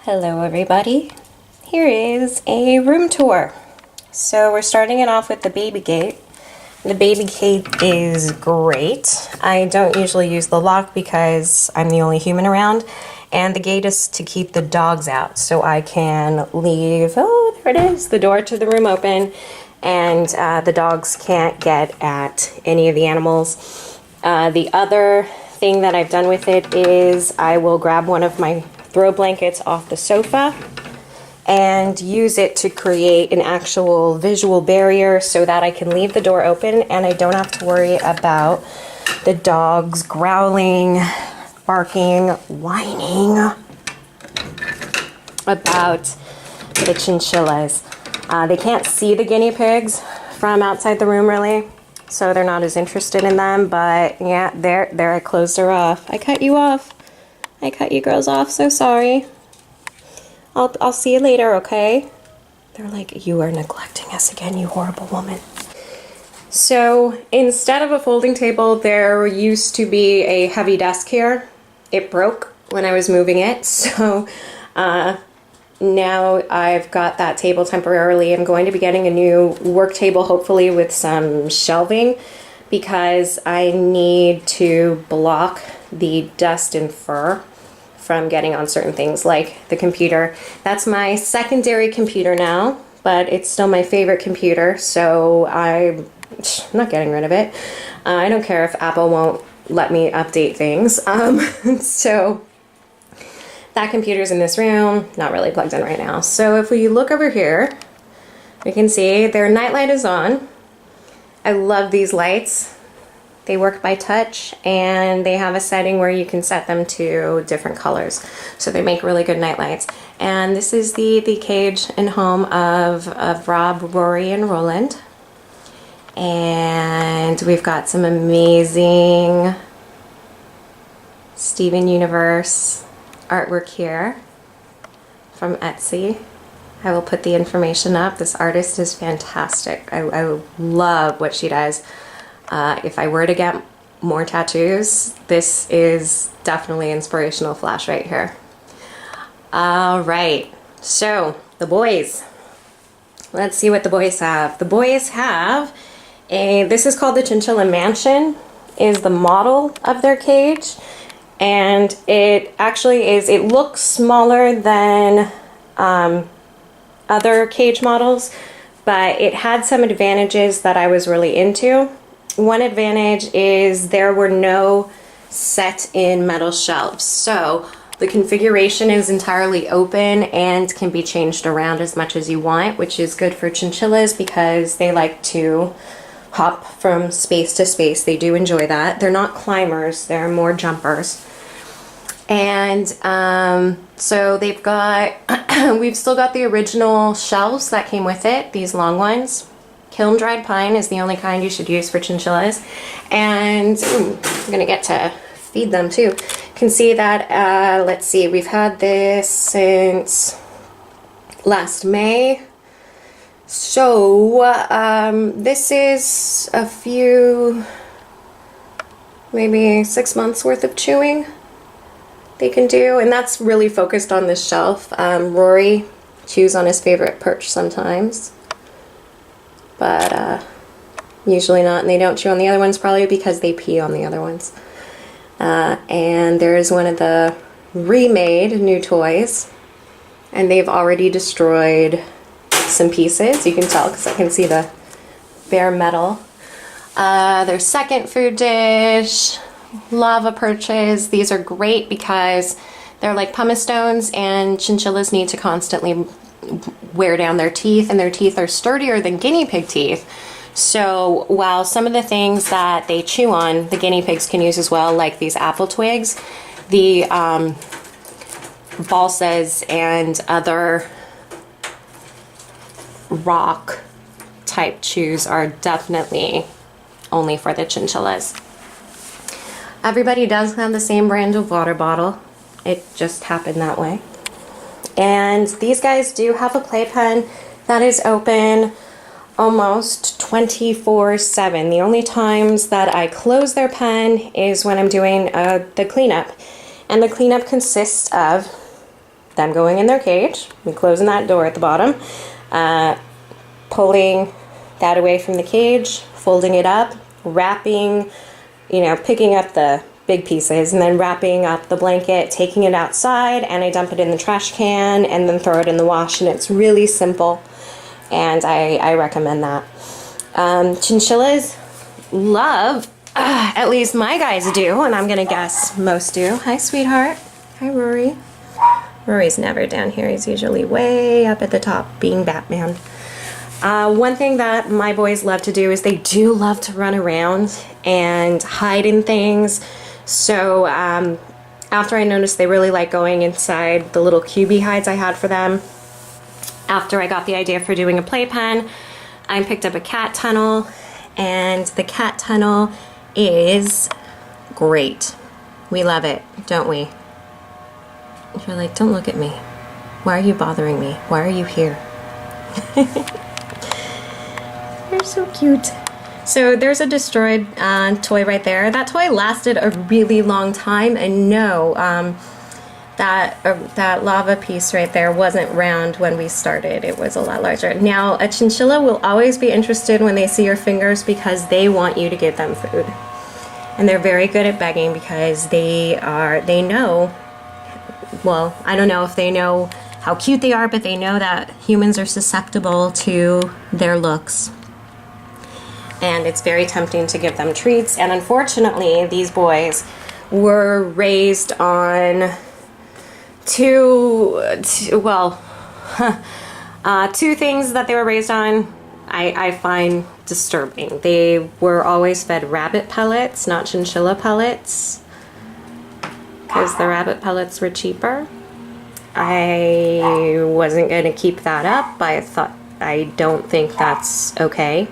Hello everybody, here is a room tour. So we're starting it off with the baby gate. The baby gate is great. I don't usually use the lock because I'm the only human around, and the gate is to keep the dogs out so I can leave, oh there it is, the door to the room open, and the dogs can't get at any of the animals. The other thing that I've done with it is I will grab one of my throw blankets off the sofa and use it to create an actual visual barrier so that I can leave the door open and I don't have to worry about the dogs growling, barking, whining about the chinchillas. They can't see the guinea pigs from outside the room really, so they're not as interested in them, but yeah, there I closed her off. I cut you off. I cut you girls off, so sorry. I'll see you later, okay? They're like, you are neglecting us again, you horrible woman. So instead of a folding table, there used to be a heavy desk here. It broke when I was moving it, so now I've got that table temporarily. I'm going to be getting a new work table, hopefully with some shelving, because I need to block the dust and fur from getting on certain things like the computer. That's my secondary computer now, but it's still my favorite computer, so I'm not getting rid of it. I don't care if Apple won't let me update things. So that computer's in this room, not really plugged in right now. So if we look over here, we can see their nightlight is on. I love these lights. They work by touch, and they have a setting where you can set them to different colors. So they make really good night lights. And this is the cage and home of Rob, Rory, and Roland. And we've got some amazing Steven Universe artwork here from Etsy. I will put the information up. This artist is fantastic. I love what she does. If I were to get more tattoos, this is definitely inspirational flash right here. All right, so the boys. Let's see what the boys have. The boys have this is called the Chinchilla Mansion, is the model of their cage. And it actually is, it looks smaller than other cage models, but it had some advantages that I was really into. One advantage is there were no set-in metal shelves, so the configuration is entirely open and can be changed around as much as you want, which is good for chinchillas because they like to hop from space to space. They do enjoy that. They're not climbers, they're more jumpers. And so they've got, we've still got the original shelves that came with it, these long ones. Kiln dried pine is the only kind you should use for chinchillas. And I'm gonna get to feed them too. You can see that, let's see, we've had this since last May. So this is a few, maybe 6 months worth of chewing they can do, and that's really focused on this shelf. Rory chews on his favorite perch sometimes, but usually not, and they don't chew on the other ones probably because they pee on the other ones. And there's one of the remade new toys, and they've already destroyed some pieces. You can tell because I can see the bare metal. Their second food dish, lava perches. These are great because they're like pumice stones, and chinchillas need to constantly wear down their teeth, and their teeth are sturdier than guinea pig teeth. So while some of the things that they chew on, the guinea pigs can use as well, like these apple twigs, the balsas and other rock type chews are definitely only for the chinchillas. Everybody does have the same brand of water bottle. It just happened that way. And these guys do have a playpen that is open almost 24/7. The only times that I close their pen is when I'm doing the cleanup. And the cleanup consists of them going in their cage, we closing that door at the bottom, pulling that away from the cage, folding it up, wrapping, you know, picking up the big pieces and then wrapping up the blanket, taking it outside, and I dump it in the trash can and then throw it in the wash, and it's really simple, and I recommend that. Chinchillas love, at least my guys do, and I'm gonna guess most do. Hi, sweetheart. Hi, Rory. Rory's never down here. He's usually way up at the top being Batman. One thing that my boys love to do is they do love to run around and hide in things. So after I noticed they really like going inside the little cubie hides I had for them, after I got the idea for doing a playpen, I picked up a cat tunnel, and the cat tunnel is great. We love it, don't we? You're like, don't look at me. Why are you bothering me? Why are you here? They're so cute. So there's a destroyed toy right there. That toy lasted a really long time, and no, that lava piece right there wasn't round when we started. It was a lot larger. Now, a chinchilla will always be interested when they see your fingers because they want you to give them food. And they're very good at begging because they know, well, I don't know if they know how cute they are, but they know that humans are susceptible to their looks. And it's very tempting to give them treats. And unfortunately, these boys were raised on two things that they were raised on I find disturbing. They were always fed rabbit pellets, not chinchilla pellets, because the rabbit pellets were cheaper. I wasn't going to keep that up. I don't think that's okay.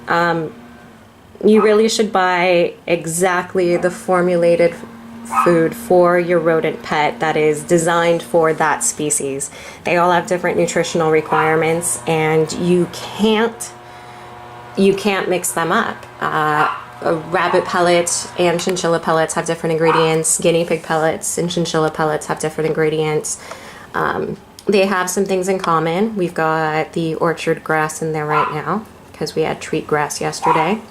You really should buy exactly the formulated food for your rodent pet that is designed for that species. They all have different nutritional requirements, and you can't mix them up. Rabbit pellets and chinchilla pellets have different ingredients. Guinea pig pellets and chinchilla pellets have different ingredients. They have some things in common. We've got the orchard grass in there right now because we had treat grass yesterday.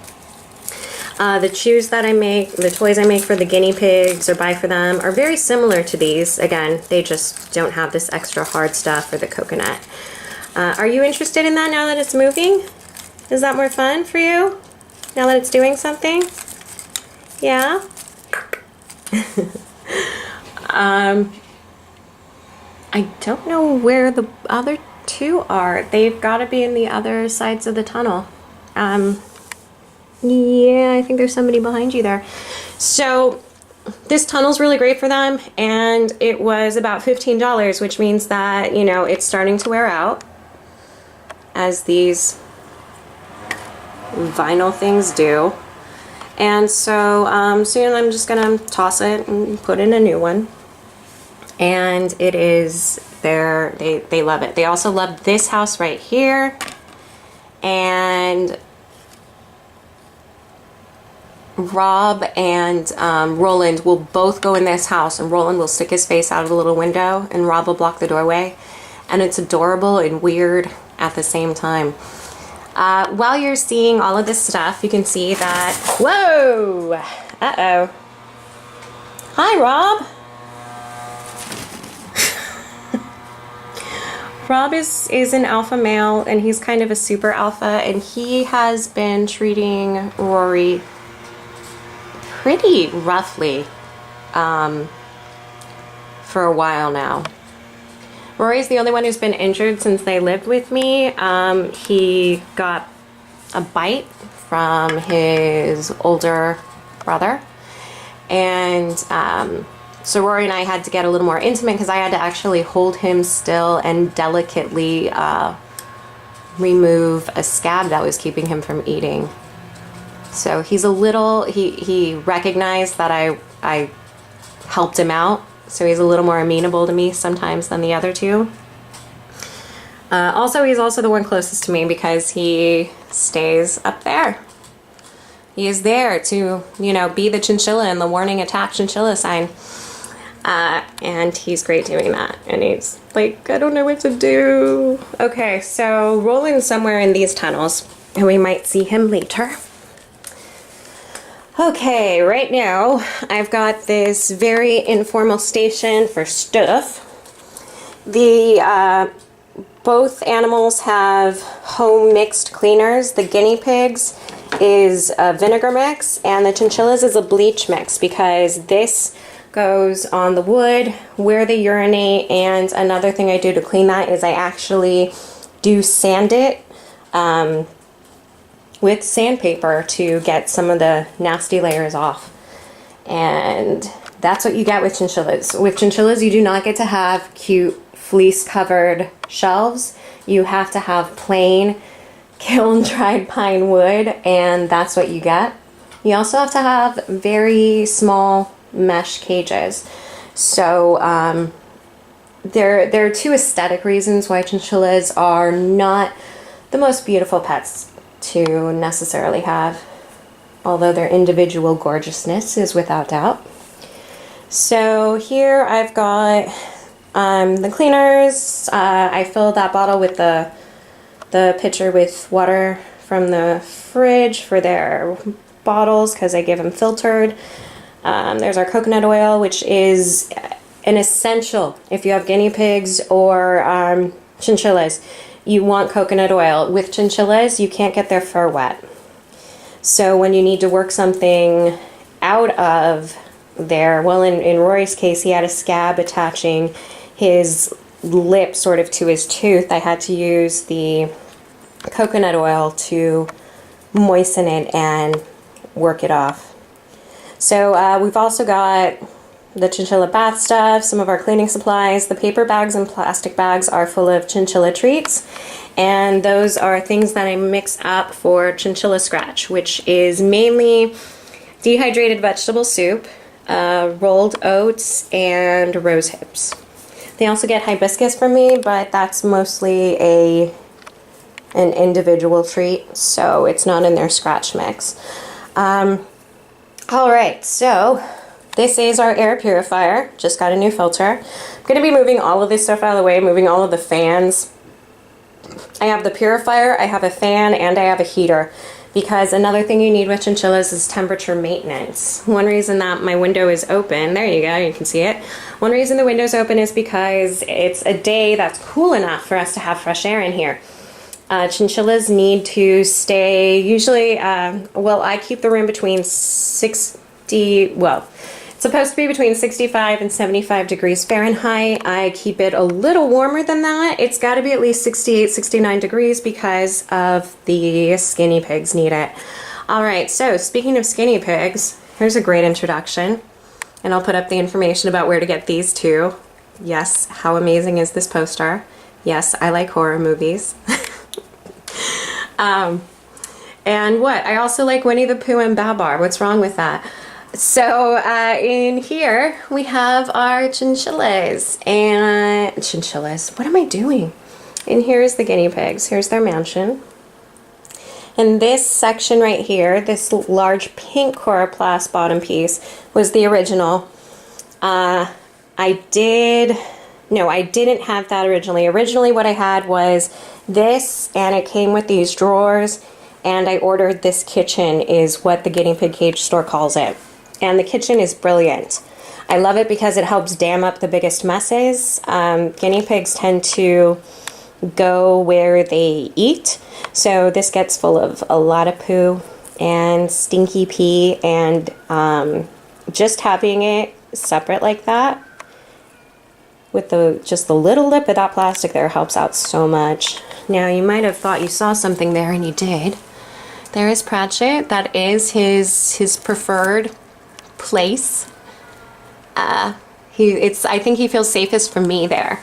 The chews that I make, the toys I make for the guinea pigs or buy for them are very similar to these. Again, they just don't have this extra hard stuff or the coconut. Are you interested in that now that it's moving? Is that more fun for you? Now that it's doing something? Yeah? I don't know where the other two are. They've got to be in the other sides of the tunnel. Yeah, I think there's somebody behind you there. So this tunnel's really great for them, and it was about $15, which means that, you know, it's starting to wear out, as these vinyl things do. And so soon I'm just gonna toss it and put in a new one. And it is there. They love it. They also love this house right here. And Rob and Roland will both go in this house, and Roland will stick his face out of the little window and Rob will block the doorway, and it's adorable and weird at the same time. While you're seeing all of this stuff, you can see that, whoa, uh-oh. Hi, Rob. Rob is an alpha male, and he's kind of a super alpha, and he has been treating Rory pretty roughly for a while now. Rory's the only one who's been injured since they lived with me. He got a bite from his older brother, and so Rory and I had to get a little more intimate because I had to actually hold him still and delicately remove a scab that was keeping him from eating. So he's a little, he recognized that I helped him out, so he's a little more amenable to me sometimes than the other two. Also, he's also the one closest to me because he stays up there. He is there to, you know, be the chinchilla in the warning attack chinchilla sign. And he's great doing that. And he's like, I don't know what to do. Okay, so rolling somewhere in these tunnels, and we might see him later. Okay, right now I've got this very informal station for stuff. Both animals have home mixed cleaners. The guinea pigs is a vinegar mix, and the chinchillas is a bleach mix, because this goes on the wood where they urinate. And another thing I do to clean that is I actually do sand it with sandpaper to get some of the nasty layers off. And that's what you get with chinchillas. With chinchillas, you do not get to have cute fleece covered shelves. You have to have plain kiln dried pine wood, and that's what you get. You also have to have very small mesh cages. So there are two aesthetic reasons why chinchillas are not the most beautiful pets to necessarily have, although their individual gorgeousness is without doubt. So here I've got the cleaners. I filled that bottle with the pitcher with water from the fridge for their bottles, because I give them filtered. There's our coconut oil, which is an essential if you have guinea pigs or chinchillas. You want coconut oil. With chinchillas, you can't get their fur wet. So when you need to work something out of there, well, in Rory's case, he had a scab attaching his lip sort of to his tooth. I had to use the coconut oil to moisten it and work it off. So we've also got the chinchilla bath stuff, some of our cleaning supplies. The paper bags and plastic bags are full of chinchilla treats, and those are things that I mix up for chinchilla scratch, which is mainly dehydrated vegetable soup, rolled oats, and rose hips. They also get hibiscus from me, but that's mostly an individual treat, so it's not in their scratch mix. Alright, so this is our air purifier. Just got a new filter. I'm going to be moving all of this stuff out of the way, moving all of the fans. I have the purifier, I have a fan, and I have a heater, because another thing you need with chinchillas is temperature maintenance. One reason that my window is open, there you go, you can see it. One reason the window's open is because it's a day that's cool enough for us to have fresh air in here. Chinchillas need to stay, usually, well, I keep the room between 60, well, it's supposed to be between 65 and 75 degrees Fahrenheit. I keep it a little warmer than that. It's got to be at least 68, 69 degrees because of the skinny pigs need it. All right, so speaking of skinny pigs, here's a great introduction. And I'll put up the information about where to get these too. Yes, how amazing is this poster? Yes, I like horror movies. And what? I also like Winnie the Pooh and Babar. What's wrong with that? So in here we have our chinchillas. And chinchillas, what am I doing? And here's the guinea pigs. Here's their mansion. And this section right here, this large pink coroplast bottom piece, was the original. I didn't have that originally. Originally what I had was this, and it came with these drawers, and I ordered this kitchen, is what the guinea pig cage store calls it. And the kitchen is brilliant. I love it because it helps dam up the biggest messes. Guinea pigs tend to go where they eat, so this gets full of a lot of poo and stinky pee, and just having it separate like that with just the little lip of that plastic there helps out so much. Now you might have thought you saw something there, and you did. There is Pratchett. That is his preferred place. I think he feels safest for me there.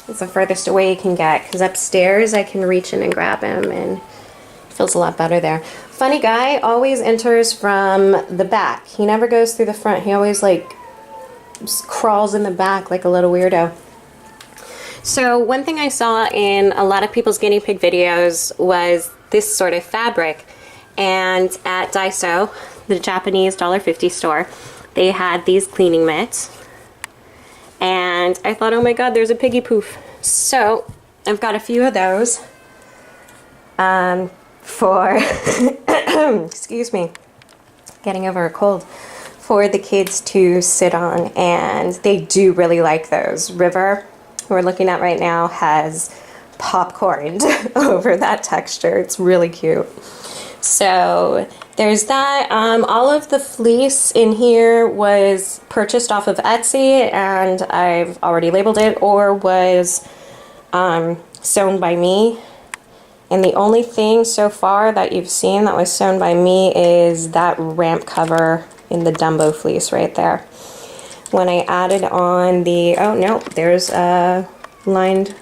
It's the furthest away he can get, because upstairs I can reach in and grab him, and it feels a lot better there. Funny guy, always enters from the back. He never goes through the front. He always just crawls in the back like a little weirdo. So one thing I saw in a lot of people's guinea pig videos was this sort of fabric, and at Daiso, the Japanese $1.50 store, they had these cleaning mitts. and I thought, oh my god, there's a piggy poof. So I've got a few of those for, excuse me, getting over a cold, for the kids to sit on, and they do really like those. River, who we're looking at right now, has popcorned over that texture. It's really cute. So there's that. All of the fleece in here was purchased off of Etsy, and I've already labeled it, or was sewn by me. And the only thing so far that you've seen that was sewn by me is that ramp cover in the Dumbo fleece right there. When I added on the, oh no, there's a lined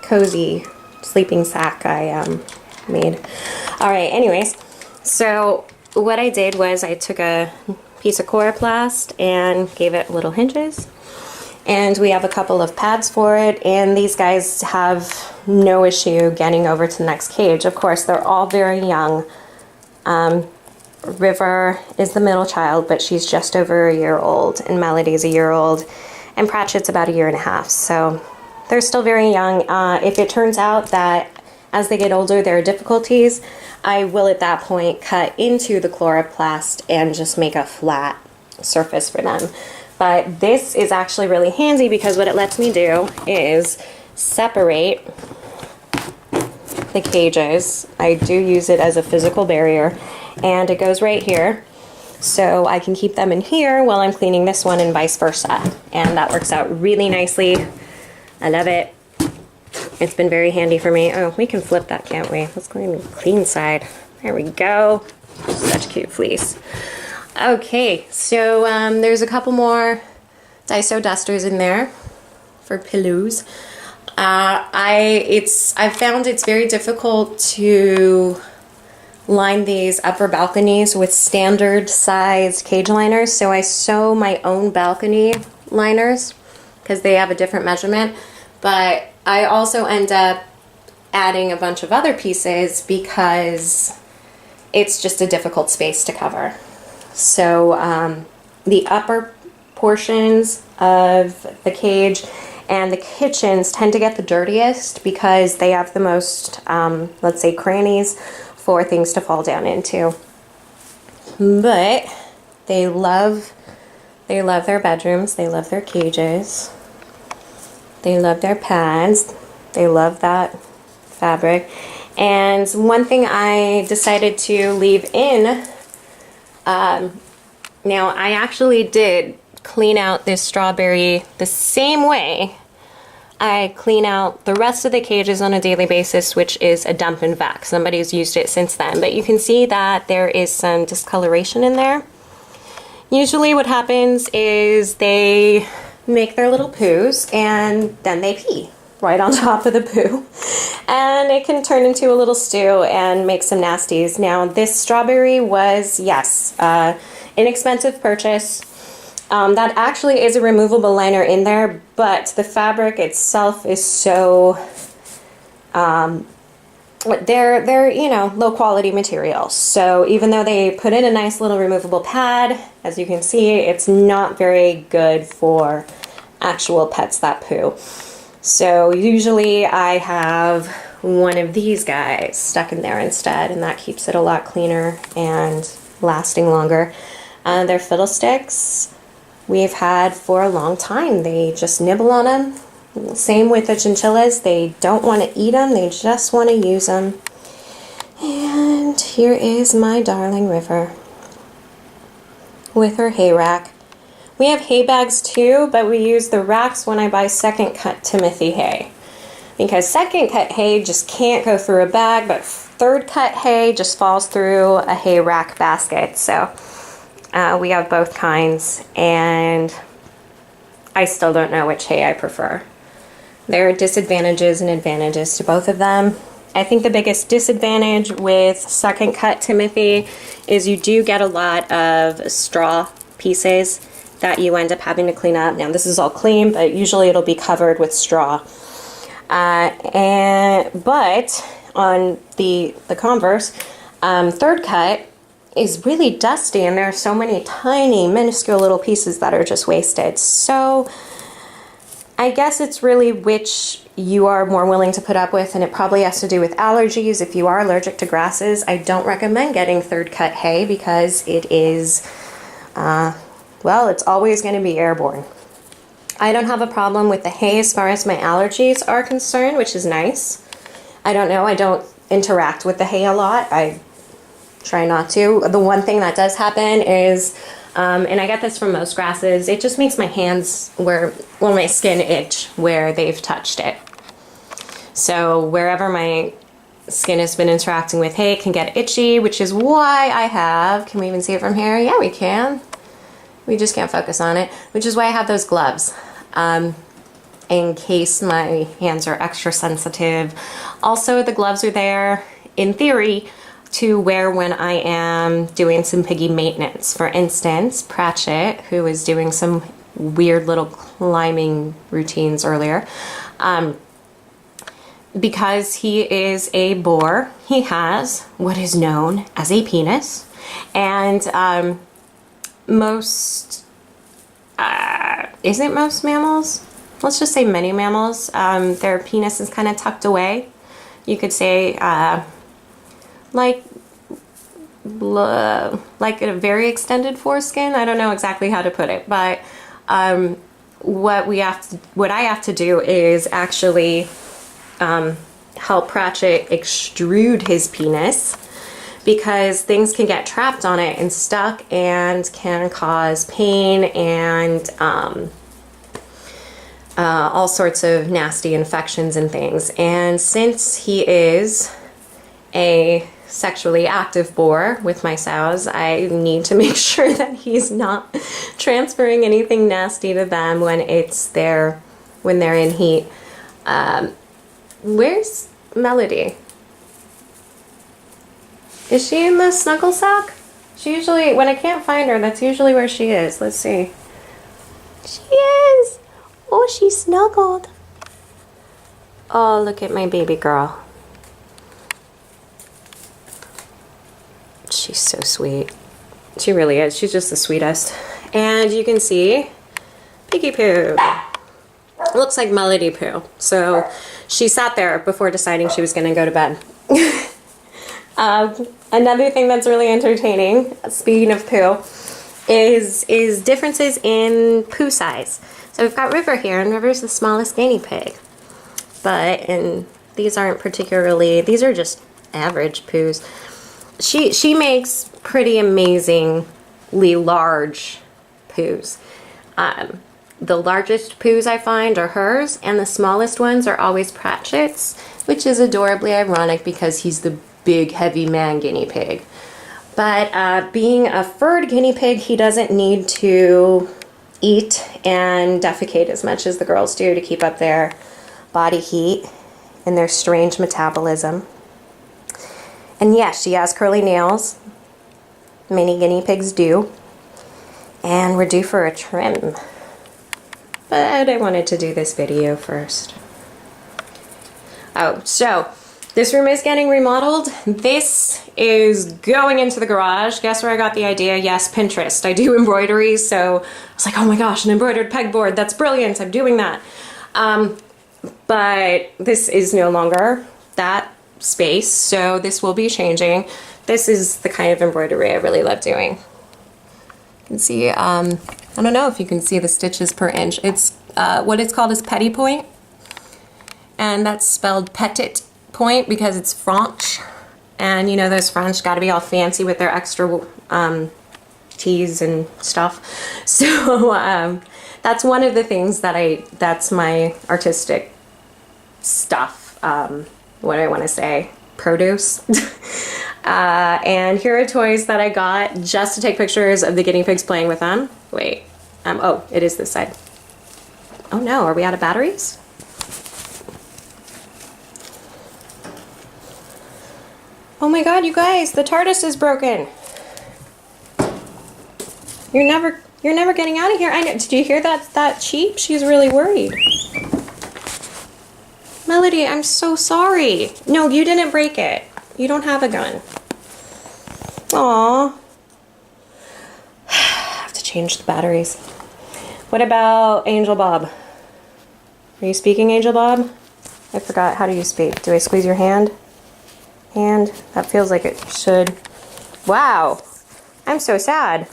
cozy sleeping sack I made. All right, anyways, so what I did was I took a piece of coroplast and gave it little hinges, and we have a couple of pads for it, and these guys have no issue getting over to the next cage. Of course, they're all very young. River is the middle child, but she's just over a year old, and Melody's a year old, and Pratchett's about a year and a half, so they're still very young. If it turns out that as they get older there are difficulties, I will at that point cut into the chloroplast and just make a flat surface for them. But this is actually really handy because what it lets me do is separate the cages. I do use it as a physical barrier, and it goes right here. So I can keep them in here while I'm cleaning this one, and vice versa. And that works out really nicely. I love it. It's been very handy for me. Oh, we can flip that, can't we? Let's clean the clean side. There we go. Such cute fleece. Okay, so there's a couple more Daiso dusters in there for pillows. I've found it's very difficult to line these upper balconies with standard sized cage liners, so I sew my own balcony liners because they have a different measurement, but I also end up adding a bunch of other pieces because it's just a difficult space to cover. So the upper portions of the cage and the kitchens tend to get the dirtiest because they have the most, let's say, crannies for things to fall down into. But they love their bedrooms, they love their cages, they love their pads, they love that fabric. And one thing I decided to leave in, now I actually did clean out this strawberry the same way I clean out the rest of the cages on a daily basis, which is a dump and vac. Somebody's used it since then, but you can see that there is some discoloration in there. Usually what happens is they make their little poos and then they pee right on top of the poo, and it can turn into a little stew and make some nasties. Now this strawberry was, yes, inexpensive purchase. That actually is a removable liner in there, but the fabric itself is so, they're you know, low quality materials. So even though they put in a nice little removable pad, as you can see, it's not very good for actual pets that poo. So usually I have one of these guys stuck in there instead, and that keeps it a lot cleaner and lasting longer. They're fiddlesticks. We've had for a long time. They just nibble on them. Same with the chinchillas. They don't want to eat them. They just want to use them. And here is my darling River with her hay rack. We have hay bags too, but we use the racks when I buy second cut Timothy hay, because second cut hay just can't go through a bag, but third cut hay just falls through a hay rack basket. So we have both kinds, and I still don't know which hay I prefer. There are disadvantages and advantages to both of them. I think the biggest disadvantage with second cut Timothy is you do get a lot of straw pieces that you end up having to clean up. Now this is all clean, but usually it'll be covered with straw. But on the converse, third cut, is really dusty, and there are so many tiny, minuscule little pieces that are just wasted. So I guess it's really which you are more willing to put up with, and it probably has to do with allergies. If you are allergic to grasses, I don't recommend getting third cut hay because it is, well, it's always going to be airborne. I don't have a problem with the hay as far as my allergies are concerned, which is nice. I don't know, I don't interact with the hay a lot. I try not to. The one thing that does happen is, and I get this from most grasses, it just makes my hands my skin itch where they've touched it. So wherever my skin has been interacting with hay, it can get itchy, which is why I have, can we even see it from here? Yeah, we can. We just can't focus on it, which is why I have those gloves. In case my hands are extra sensitive. Also, the gloves are there, in theory, to wear when I am doing some piggy maintenance. For instance, Pratchett, who was doing some weird little climbing routines earlier, because he is a boar, he has what is known as a penis, and isn't most mammals? Let's just say many mammals, their penis is kind of tucked away. You could say like a very extended foreskin. I don't know exactly how to put it, but what I have to do is actually help Pratchett extrude his penis, because things can get trapped on it and stuck and can cause pain and all sorts of nasty infections and things. And since he is a sexually active boar with my sows, I need to make sure that he's not transferring anything nasty to them when they're in heat. Where's Melody? Is she in the snuggle sack? She usually, when I can't find her, that's usually where she is. Let's see. She is! Oh, she snuggled. Oh, look at my baby girl. She's so sweet. She really is. She's just the sweetest. And you can see Piggy Poo. Looks like Melody Poo. So she sat there before deciding she was going to go to bed. Another thing that's really entertaining, speaking of poo, is differences in poo size. So we've got River here, and River's the smallest guinea pig. And these aren't particularly, these are just average poos. She makes pretty amazingly large poos. The largest poos I find are hers, and the smallest ones are always Pratchett's, which is adorably ironic because he's the big, heavy man guinea pig. But being a furred guinea pig, he doesn't need to eat and defecate as much as the girls do to keep up their body heat and their strange metabolism. And yes, she has curly nails. Many guinea pigs do. And we're due for a trim. But I wanted to do this video first. Oh, so this room is getting remodeled. This is going into the garage. Guess where I got the idea? Yes, Pinterest. I do embroidery, so I was like, oh my gosh, an embroidered pegboard. That's brilliant. I'm doing that. But this is no longer that space, so this will be changing. This is the kind of embroidery I really love doing. You can see, I don't know if you can see the stitches per inch. It's what it's called is petit point, and that's spelled petit point because it's French, and you know those French got to be all fancy with their extra T's and stuff. So that's one of the things that's my artistic stuff. What do I want to say? Produce. And here are toys that I got just to take pictures of the guinea pigs playing with them. Wait. Oh, it is this side. Oh no, are we out of batteries? Oh my god, you guys, the TARDIS is broken. You're never getting out of here. I know. Did you hear that cheep? She's really worried. Melody, I'm so sorry. No, you didn't break it. You don't have a gun. Aw. I have to change the batteries. What about Angel Bob? Are you speaking, Angel Bob? I forgot. How do you speak? Do I squeeze your hand? Hand? That feels like it should. Wow. I'm so sad.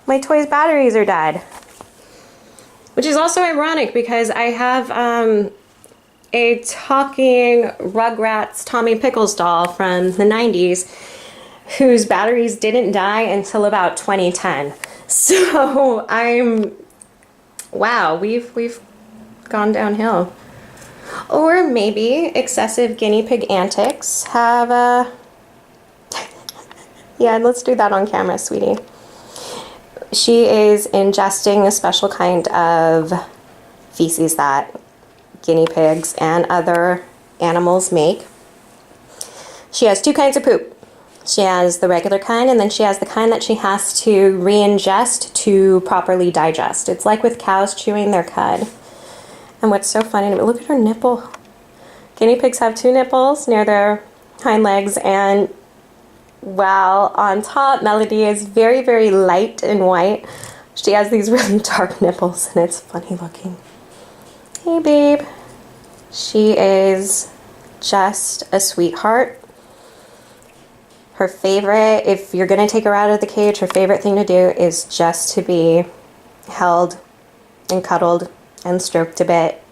My toy's batteries are dead. Which is also ironic because I have a talking Rugrats Tommy Pickles doll from the 90s whose batteries didn't die until about 2010. So wow, we've gone downhill. Or maybe excessive guinea pig antics have yeah, let's do that on camera, sweetie. She is ingesting a special kind of feces that guinea pigs and other animals make. She has two kinds of poop. She has the regular kind, and then she has the kind that she has to re-ingest to properly digest. It's like with cows chewing their cud. And what's so funny to me, look at her nipple. Guinea pigs have two nipples near their hind legs, and while on top, Melody is very, very light and white. She has these really dark nipples, and it's funny looking. Hey, babe. She is just a sweetheart. Her favorite, if you're going to take her out of the cage, her favorite thing to do is just to be held and cuddled and stroked a bit.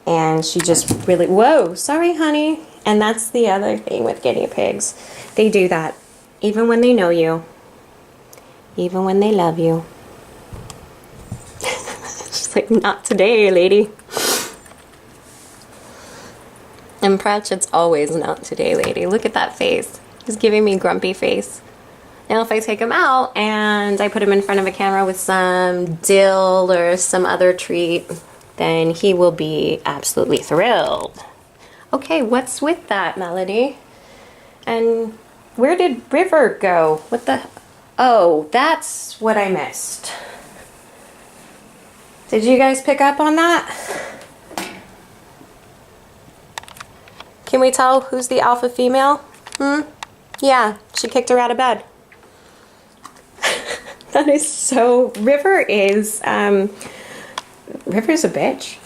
And she just really, whoa, sorry, honey. And that's the other thing with guinea pigs. They do that, even when they know you, even when they love you. She's like, not today, lady. And Pratchett's always not today, lady. Look at that face. He's giving me grumpy face. Now if I take him out and I put him in front of a camera with some dill or some other treat, then he will be absolutely thrilled. Okay, what's with that, Melody? And where did River go? What the? Oh, that's what I missed. Did you guys pick up on that? Can we tell who's the alpha female? Yeah, she kicked her out of bed. That is so... River's a bitch.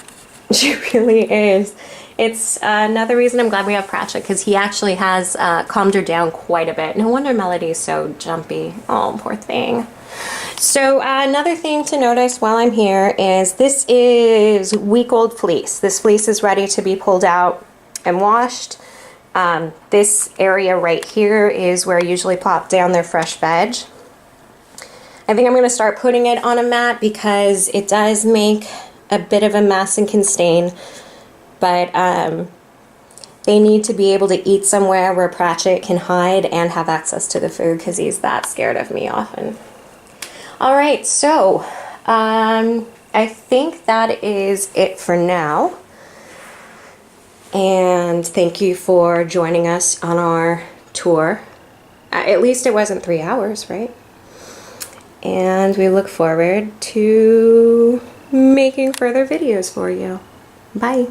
She really is. It's another reason I'm glad we have Pratchett, because he actually has calmed her down quite a bit. No wonder Melody's so jumpy. Oh, poor thing. So another thing to notice while I'm here is this is week-old fleece. This fleece is ready to be pulled out and washed. This area right here is where I usually plop down their fresh veg. I think I'm going to start putting it on a mat because it does make a bit of a mess and can stain. But they need to be able to eat somewhere where Pratchett can hide and have access to the food because he's that scared of me often. Alright, so I think that is it for now. And thank you for joining us on our tour. At least it wasn't 3 hours, right? And we look forward to making further videos for you. Bye.